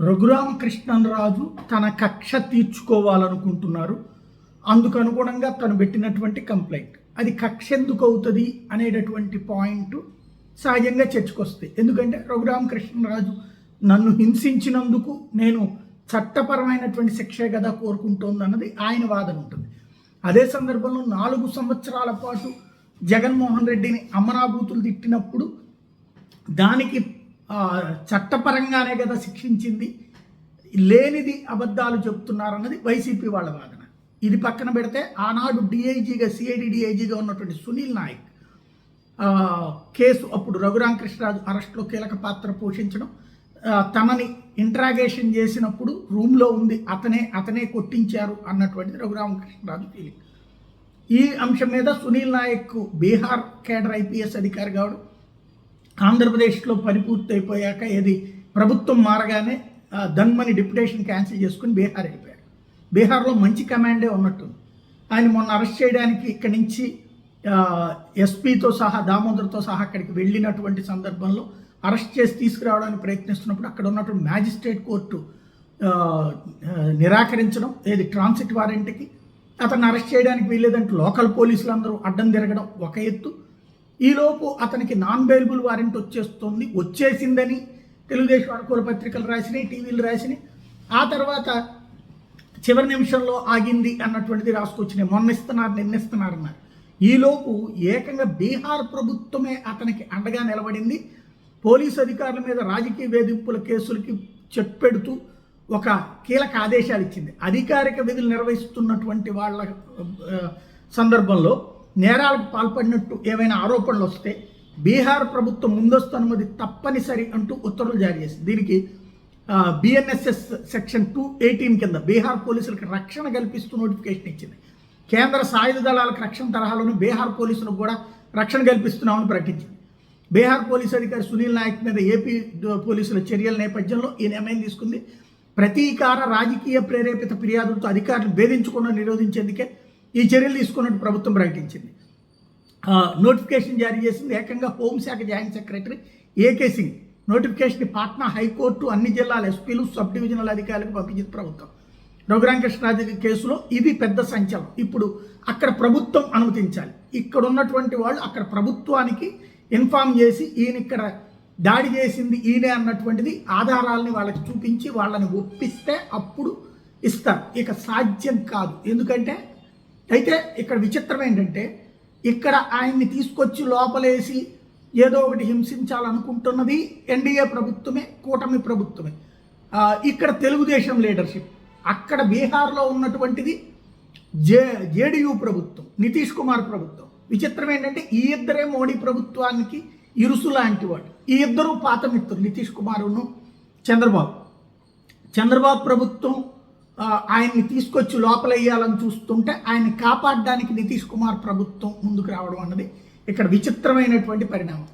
రఘురామకృష్ణరాజు తన కక్ష తీర్చుకోవాలనుకుంటున్నారు. అందుకు అనుగుణంగా తను పెట్టినటువంటి కంప్లైంట్ అది కక్ష ఎందుకు అవుతుంది అనేటటువంటి పాయింట్ సహజంగా చర్చకొస్తాయి. ఎందుకంటే రఘురామకృష్ణరాజు నన్ను హింసించినందుకు నేను చట్టపరమైనటువంటి శిక్షే కదా కోరుకుంటోందన్నది ఆయన వాదన ఉంటుంది. అదే సందర్భంలో 4 సంవత్సరాల పాటు జగన్మోహన్ రెడ్డిని అమరాభూతులు తిట్టినప్పుడు దానికి చట్టపరంగానే కదా శిక్షించింది, లేనిది అబద్ధాలు చెప్తున్నారన్నది వైసీపీ వాళ్ళ వాదన. ఇది పక్కన పెడితే ఆనాడు డిఐజీగా సిఐడి డిఐజీగా ఉన్నటువంటి సునీల్ నాయక్ కేసు అప్పుడు రఘురామకృష్ణరాజు అరెస్ట్లో కీలక పాత్ర పోషించడం, తనని ఇంట్రాగేషన్ చేసినప్పుడు రూమ్లో ఉంది అతనే కొట్టించారు అన్నటువంటిది రఘురామకృష్ణరాజు ఫీలింగ్. ఈ అంశం మీద సునీల్ నాయక్ బీహార్ కేడర్ ఐపీఎస్ అధికారి కావడం, ఆంధ్రప్రదేశ్లో పని పూర్తి అయిపోయాక ప్రభుత్వం మారగానే ధన్మని డిప్యుటేషన్ క్యాన్సిల్ చేసుకుని బీహార్ వెళ్ళిపోయాడు. బీహార్లో మంచి కమాండే ఉన్నట్టుంది. ఆయన మొన్న అరెస్ట్ చేయడానికి ఇక్కడి నుంచి ఎస్పీతో సహా దామోదర్తో సహా అక్కడికి వెళ్ళినటువంటి సందర్భంలో అరెస్ట్ చేసి తీసుకురావడానికి ప్రయత్నిస్తున్నప్పుడు అక్కడ ఉన్నటువంటి మ్యాజిస్ట్రేట్ కోర్టు నిరాకరించడం, ట్రాన్సిట్ వారెంట్కి అతన్ని అరెస్ట్ చేయడానికి వీల్లేదంటే లోకల్ పోలీసులు అందరూ అడ్డం తిరగడం ఒక ఎత్తు. ఈలోపు అతనికి నాన్ బెయిలబుల్ వారెంట్ వచ్చేసిందని తెలుగుదేశం అనుకూల పత్రికలు రాసినాయి, టీవీలు రాసినాయి. ఆ తర్వాత చివరి నిమిషంలో ఆగింది అన్నటువంటిది రాసుకొచ్చినాయి. నిన్నిస్తున్నారన్నారు. ఈలోపు ఏకంగా బీహార్ ప్రభుత్వమే అతనికి అండగా నిలబడింది. పోలీసు అధికారుల మీద రాజకీయ వేధింపుల కేసులకి చెప్పెడుతూ ఒక కీలక ఆదేశాలు ఇచ్చింది. అధికారిక విధులు నిర్వహిస్తున్నటువంటి వాళ్ళ సందర్భంలో నేరాలకు పాల్పడినట్టు ఏవైనా ఆరోపణలు వస్తే బీహార్ ప్రభుత్వం ముందస్తు అనుమతి తప్పనిసరి అంటూ ఉత్తర్వులు జారీ చేసింది. దీనికి బిఎన్ఎస్ఎస్ సెక్షన్ 218 కింద బీహార్ పోలీసులకు రక్షణ కల్పిస్తూ నోటిఫికేషన్ ఇచ్చింది. కేంద్ర సాయుధ దళాలకు రక్షణ తరహాలోనే బీహార్ పోలీసులకు కూడా రక్షణ కల్పిస్తున్నామని ప్రకటించింది. బీహార్ పోలీసు అధికారి సునీల్ నాయక్ మీద ఏపీ పోలీసుల చర్యల నేపథ్యంలో ఈ నిర్ణయం తీసుకుంది. ప్రతీకార రాజకీయ ప్రేరేపిత ఫిర్యాదులతో అధికారులు భేదించకుండా నిరోధించేందుకే ఈ చర్యలు తీసుకున్నట్టు ప్రభుత్వం ప్రకటించింది. నోటిఫికేషన్ జారీ చేసింది ఏకంగా హోంశాఖ joint secretary AK Singh. Notification Patna high court, అన్ని జిల్లాల ఎస్పీలు, సబ్ డివిజనల్ అధికారులకు పంపించింది ప్రభుత్వం. రఘురామకృష్ణరాజు కేసులో ఇది పెద్ద సంచలనం. ఇప్పుడు అక్కడ ప్రభుత్వం అనుమతించాలి. ఇక్కడ ఉన్నటువంటి వాళ్ళు అక్కడ ప్రభుత్వానికి ఇన్ఫామ్ చేసి ఈయన ఇక్కడ దాడి చేసింది ఈయనే అన్నటువంటిది ఆధారాలని వాళ్ళకి చూపించి వాళ్ళని ఒప్పిస్తే అప్పుడు ఇస్తారు. ఇక సాధ్యం కాదు. ఎందుకంటే అయితే ఇక్కడ విచిత్రం ఏంటంటే ఇక్కడ ఆయన్ని తీసుకొచ్చి లోపలేసి ఏదో ఒకటి హింసించాలనుకుంటున్నది ఎన్డీఏ ప్రభుత్వమే, కూటమి ప్రభుత్వమే. ఇక్కడ తెలుగుదేశం లీడర్షిప్, అక్కడ బీహార్లో ఉన్నటువంటిది జేడీయూ ప్రభుత్వం, నితీష్ కుమార్ ప్రభుత్వం. విచిత్రం ఏంటంటే ఈ ఇద్దరే మోడీ ప్రభుత్వానికి ఇరుసు లాంటి వాడు. ఈ ఇద్దరు పాత మిత్రులు, నితీష్ కుమారును చంద్రబాబు ప్రభుత్వం ఆయన్ని తీసుకొచ్చి లోపలయ్యాలని చూస్తుంటే ఆయన్ని కాపాడడానికి నితీష్ కుమార్ ప్రభుత్వం ముందుకు రావడం అన్నది ఇక్కడ విచిత్రమైనటువంటి పరిణామం.